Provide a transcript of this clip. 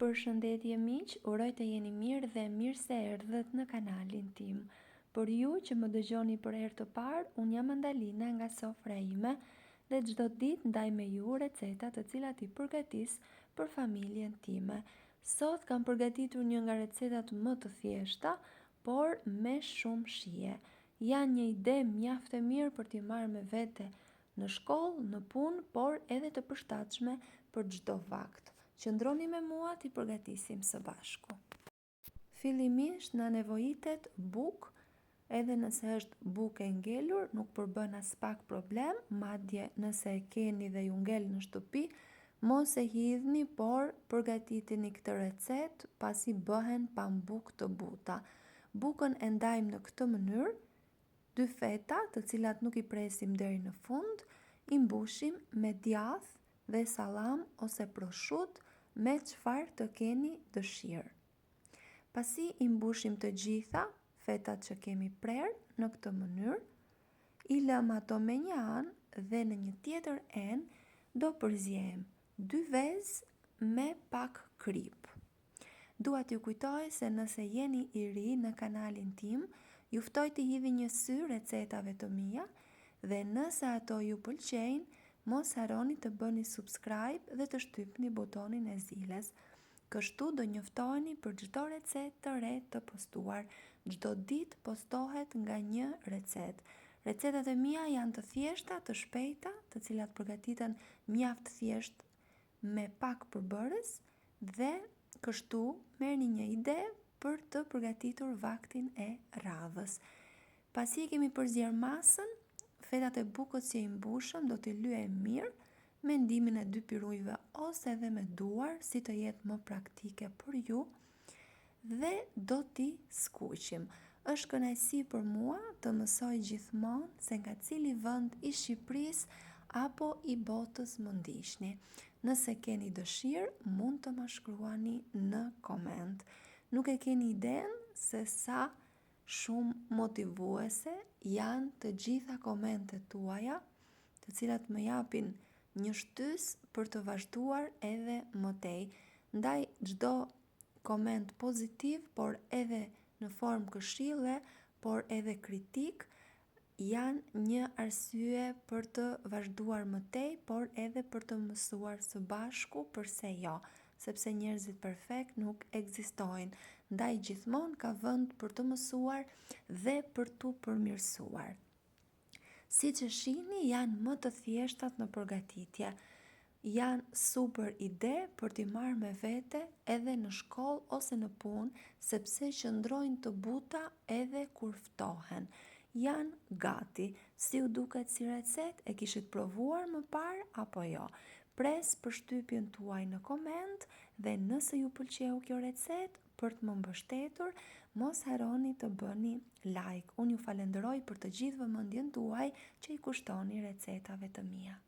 Përshëndetje miq, uroj të jeni mirë dhe mirë se erdhët në kanalin tim. Për ju që më dëgjoni për herë të parë, unë jam Andalina nga sofra ime dhe çdo ditë ndaj me ju receta të cilat i përgatis për familjen time. Sot kam përgatitur një nga recetat më të thjeshta, por me shumë shije. Janë një ide mjaft e mirë për t'i marrë me vete në shkollë, në punë, por edhe të përshtatshme për çdo vakt. Qëndroni me mua t'i përgatisim së bashku. Fillimisht na nevojitet bukë, edhe nëse është bukë e ngelur, nuk përbën as pak problem, madje nëse e keni dhe ju ngel në shtëpi, mos e hidhni, por përgatitini këtë recetë pasi bëhen pa bukë të buta. Bukën e ndajmë në këtë mënyrë, 2 feta, të cilat nuk i presim deri në fund, i mbushim me djath dhe sallam ose prosciutto, me çfarë të keni dëshirë. Pasi i mbushim të gjitha fetat që kemi prerë në këtë mënyrë, i lëm ato me një anë dhe në një tjetër enë do përziejmë 2 vezë me pak krip. Dua t'ju kujtoj se nëse jeni i ri në kanalin tim, ju ftoj të hidhni një sy recetave të mia dhe nëse ato ju pëlqejnë, mos harroni të bëni subscribe dhe të shtypni butonin e zilës. Kështu do njoftoheni për çdo recetë të re të postuar. Çdo ditë postohet nga një recetë. Recetat e mia janë të thjeshta, të shpejta, të cilat përgatiten mjaft thjesht me pak përbërës dhe kështu merrni një ide për të përgatitur vaktin e radhës. Pasi e kemi përzier masën, fetat e bukës që i mbushëm do t'i lyejmë mirë me ndihmën e 2 pirujve ose edhe me duar, si të jetë më praktike për ju, dhe do t'i skuqim. Është kënaqësi për mua të mësoj gjithmonë se nga cili vend i Shqipërisë apo i botës më ndiqni. Nëse keni dëshirë, mund të më shkruani në koment. Nuk e keni idenë se sa shumë motivuese janë të gjitha komentet tuaja, të cilat më japin një shtysë për të vazhduar edhe më tej. Ndaj çdo koment pozitiv, por edhe në formë këshille, por edhe kritik, janë një arsye për të vazhduar më tej, por edhe për të mësuar së bashku pse jo, sepse njerëzit perfekt nuk ekzistojnë. Ndaj gjithmonë ka vend për të mësuar dhe për tu përmirësuar. Siç e shihni, janë më të thjeshtat në përgatitje. Janë super ide për t'i marrë me vete edhe në shkollë ose në punë, sepse qëndrojnë të buta edhe kur ftohen. Janë gati. Si u duket si recetë, e kishit provuar më parë apo jo? Pres për shtypjen tuaj në koment dhe nëse ju pëlqeu kjo recetë, për të më mbështetur, mos harroni të bëni like. Unë ju falenderoj për të gjithë vëmendjen tuaj që i kushtoni recetave të mia.